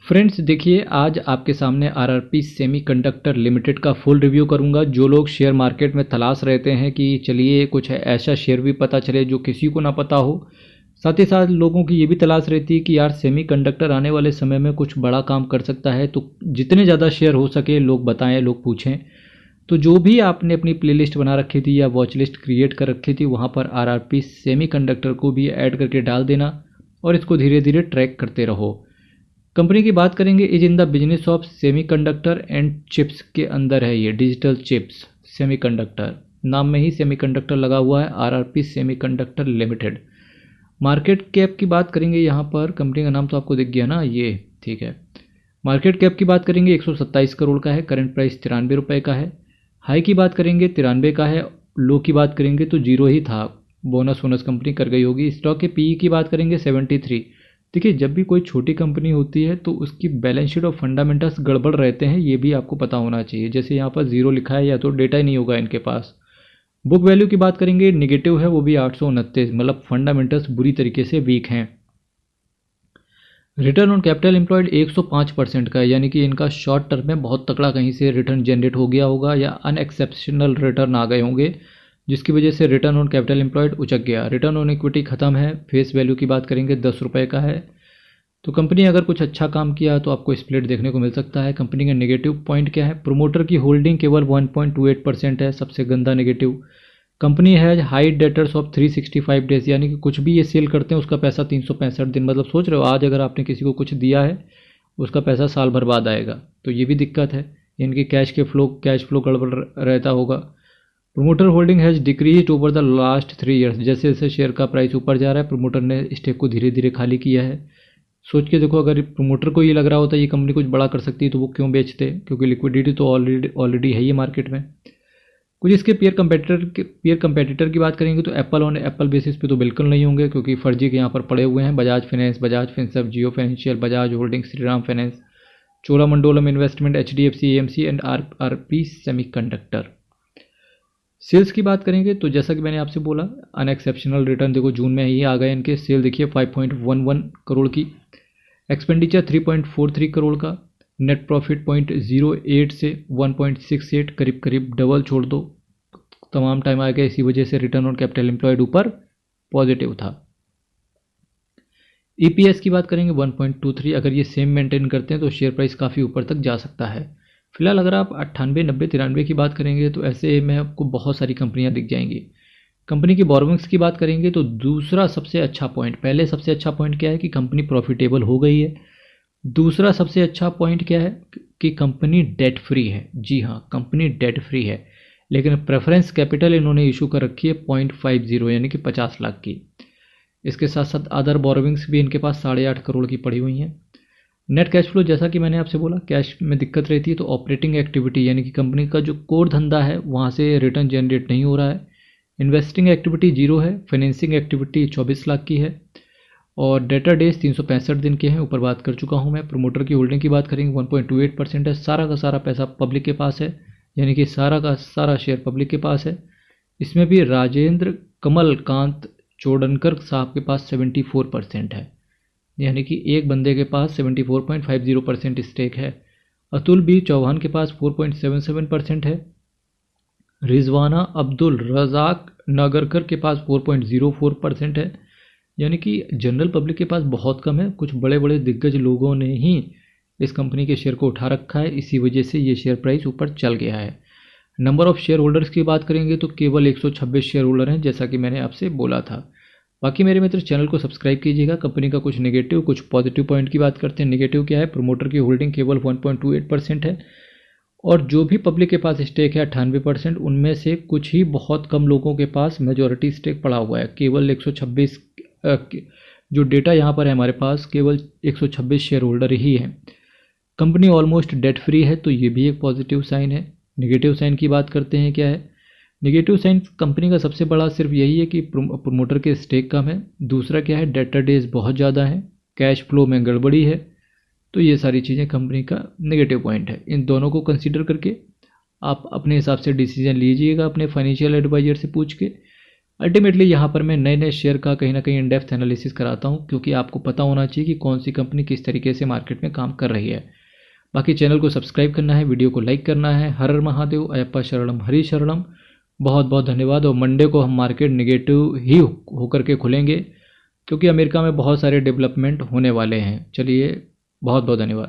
Friends देखिए, आज आपके सामने आरआरपी सेमीकंडक्टर लिमिटेड का फुल रिव्यू करूंगा। जो लोग शेयर मार्केट में तलाश रहते हैं कि चलिए कुछ ऐसा शेयर भी पता चले जो किसी को ना पता हो, साथ ही साथ लोगों की ये भी तलाश रहती है कि यार सेमीकंडक्टर आने वाले समय में कुछ बड़ा काम कर सकता है, तो जितने ज़्यादा शेयर हो सके लोग बताएं, लोग पूछें। तो जो भी आपने अपनी प्लेलिस्ट बना रखी थी या वॉच लिस्ट क्रिएट कर रखी थी, वहाँ पर आरआरपी सेमीकंडक्टर को भी ऐड करके डाल देना और इसको धीरे धीरे ट्रैक करते रहो। कंपनी की बात करेंगे, is in the business of semiconductor and chips के अंदर है ये डिजिटल चिप्स सेमीकंडक्टर, नाम में ही सेमीकंडक्टर लगा हुआ है। RRP semiconductor limited. Market cap की बात करेंगे, यहाँ पर कंपनी का नाम तो आपको दिख गया ना, ये ठीक है। मार्केट कैप की बात करेंगे 127 करोड़ का है, करंट प्राइस 93 रुपये का है। हाई की बात करेंगे 93 का है, लो की बात करेंगे तो जीरो ही था, बोनस वोनस कंपनी कर गई होगी। स्टॉक के पीई की बात करेंगे 73। देखिए, जब भी कोई छोटी कंपनी होती है तो उसकी बैलेंस शीट और फंडामेंटल्स गड़बड़ रहते हैं, ये भी आपको पता होना चाहिए। जैसे यहाँ पर जीरो लिखा है, या तो डेटा ही नहीं होगा इनके पास। बुक वैल्यू की बात करेंगे, निगेटिव है, वो भी 829, मतलब फंडामेंटल्स बुरी तरीके से वीक हैं। रिटर्न ऑन कैपिटल एम्प्लॉयड 105% का है, यानी कि इनका शॉर्ट टर्म में बहुत तगड़ा कहीं से रिटर्न जनरेट हो गया होगा या अनएक्सेप्शनल रिटर्न आ गए होंगे, जिसकी वजह से रिटर्न ऑन कैपिटल एम्प्लॉयड उचक गया। रिटर्न ऑन इक्विटी खत्म है। फेस वैल्यू की बात करेंगे 10 रुपये का है। तो कंपनी अगर कुछ अच्छा काम किया तो आपको स्प्लिट देखने को मिल सकता है। कंपनी का नेगेटिव पॉइंट क्या है? प्रोमोटर की होल्डिंग केवल 1.28% है, सबसे गंदा नेगेटिव। कंपनी है हाई डेटर्स ऑफ 365 डेज, यानी कि कुछ भी ये सेल करते हैं उसका पैसा 365 दिन, मतलब सोच रहे हो आज अगर आपने किसी को कुछ दिया है उसका पैसा साल भर बाद आएगा, तो ये भी दिक्कत है। इनकी कैश फ्लो गड़बड़ रहता होगा। Promoter holding has decrease over the last 3 years, जैसे जैसे शेयर का प्राइस ऊपर जा रहा है प्रोमोटर ने स्टेक को धीरे धीरे खाली किया है। सोच के देखो, अगर प्रोमोटर को ये लग रहा होता है ये कंपनी कुछ बड़ा कर सकती है तो वो क्यों बेचते? क्योंकि लिक्विडिटी तो ऑलरेडी है ये मार्केट में। कुछ इसके पीयर कंपेटिटर की बात करेंगे तो एप्पल ऑन एप्पल बेसिस पे तो बिल्कुल नहीं होंगे, क्योंकि फर्जी के यहाँ पर पड़े हुए हैं। Bajaj finance, Bajaj Finserv, Jio financial, Bajaj holding, Shriram finance, Cholamandalam investment, HDFC AMC and RRP semiconductor. Sales की बात करेंगे तो जैसा कि मैंने आपसे बोला, अनएक्सेप्शनल रिटर्न देखो जून में ही आ गए इनके। सेल देखिए 5.11 करोड़ की, एक्सपेंडिचर 3.43 करोड़ का, नेट प्रॉफिट 0.08 से 1.68, करीब करीब डबल छोड़ दो, तमाम टाइम आ गया। इसी वजह से रिटर्न ऑन कैपिटल एम्प्लॉयड ऊपर पॉजिटिव था। ईपीएस की बात करेंगे 1.23, अगर ये सेम मेंटेन करते हैं तो शेयर प्राइस काफ़ी ऊपर तक जा सकता है। फिलहाल अगर आप 98, 90, 93 की बात करेंगे तो ऐसे में आपको बहुत सारी कंपनियां दिख जाएंगी। कंपनी की बोरोविंग्स की बात करेंगे तो दूसरा सबसे अच्छा पॉइंट, पहले सबसे अच्छा पॉइंट क्या है कि कंपनी प्रॉफिटेबल हो गई है। दूसरा सबसे अच्छा पॉइंट क्या है कि कंपनी डेट फ्री है। जी हाँ, कंपनी डेट फ्री है, लेकिन प्रेफरेंस कैपिटल इन्होंने इशू कर रखी है 0.50, यानी कि 50 लाख की। इसके साथ साथ अदर बोरोविंग्स भी इनके पास 8.5 करोड़ की पड़ी हुई हैं। नेट कैश फ्लो, जैसा कि मैंने आपसे बोला, कैश में दिक्कत रहती है तो ऑपरेटिंग एक्टिविटी यानी कि कंपनी का जो कोर धंधा है वहाँ से रिटर्न जनरेट नहीं हो रहा है। इन्वेस्टिंग एक्टिविटी 0 है, फाइनेंसिंग एक्टिविटी 24 लाख की है और डेटर डेज 365 दिन के हैं, ऊपर बात कर चुका हूँ मैं। प्रोमोटर की होल्डिंग की बात करेंगे 1.28% है। सारा का सारा पैसा पब्लिक के पास है, यानी कि सारा का सारा शेयर पब्लिक के पास है। इसमें भी राजेंद्र कमलकांत चोडनकर साहब के पास 74% है, यानी कि एक बंदे के पास 74.50% स्टेक है। अतुल बी चौहान के पास 4.77% है। रिजवाना अब्दुल रजाक नागरकर के पास 4.04% है, यानी कि जनरल पब्लिक के पास बहुत कम है। कुछ बड़े बड़े दिग्गज लोगों ने ही इस कंपनी के शेयर को उठा रखा है, इसी वजह से ये शेयर प्राइस ऊपर चल गया है। नंबर ऑफ शेयर होल्डर्स की बात करेंगे तो केवल 126 शेयर होल्डर हैं, जैसा कि मैंने आपसे बोला था। बाकी मेरे मित्र चैनल को सब्सक्राइब कीजिएगा। कंपनी का कुछ नेगेटिव कुछ पॉजिटिव पॉइंट की बात करते हैं। नेगेटिव क्या है? प्रोमोटर की होल्डिंग केवल 1.28% है और जो भी पब्लिक के पास स्टेक है 98%, उनमें से कुछ ही बहुत कम लोगों के पास मेजॉरिटी स्टेक पड़ा हुआ है। केवल 126 जो डेटा यहाँ पर है हमारे पास, केवल 126 शेयर होल्डर ही हैं। कंपनी ऑलमोस्ट डेट फ्री है, तो ये भी एक पॉजिटिव साइन है। नेगेटिव साइन की बात करते हैं, क्या है? नेगेटिव साइन कंपनी का सबसे बड़ा सिर्फ यही है कि प्रोमोटर के स्टेक कम है। दूसरा क्या है? डेटर डेज बहुत ज़्यादा है, कैश फ्लो में गड़बड़ी है। तो ये सारी चीज़ें कंपनी का नेगेटिव पॉइंट है। इन दोनों को कंसीडर करके आप अपने हिसाब से डिसीजन लीजिएगा, अपने फाइनेंशियल एडवाइजर से पूछ के। अल्टीमेटली यहाँ पर मैं नए नए शेयर का कहीं ना कहीं इन डेप्थ एनालिसिस कराता हूँ, क्योंकि आपको पता होना चाहिए कि कौन सी कंपनी किस तरीके से मार्केट में काम कर रही है। बाकी चैनल को सब्सक्राइब करना है, वीडियो को लाइक करना है। हर हर महादेव, अयप्पा शरणम हरि शरणम। बहुत बहुत धन्यवाद। और मंडे को हम मार्केट निगेटिव ही होकर के खुलेंगे, क्योंकि अमेरिका में बहुत सारे डेवलपमेंट होने वाले हैं। चलिए, बहुत बहुत धन्यवाद।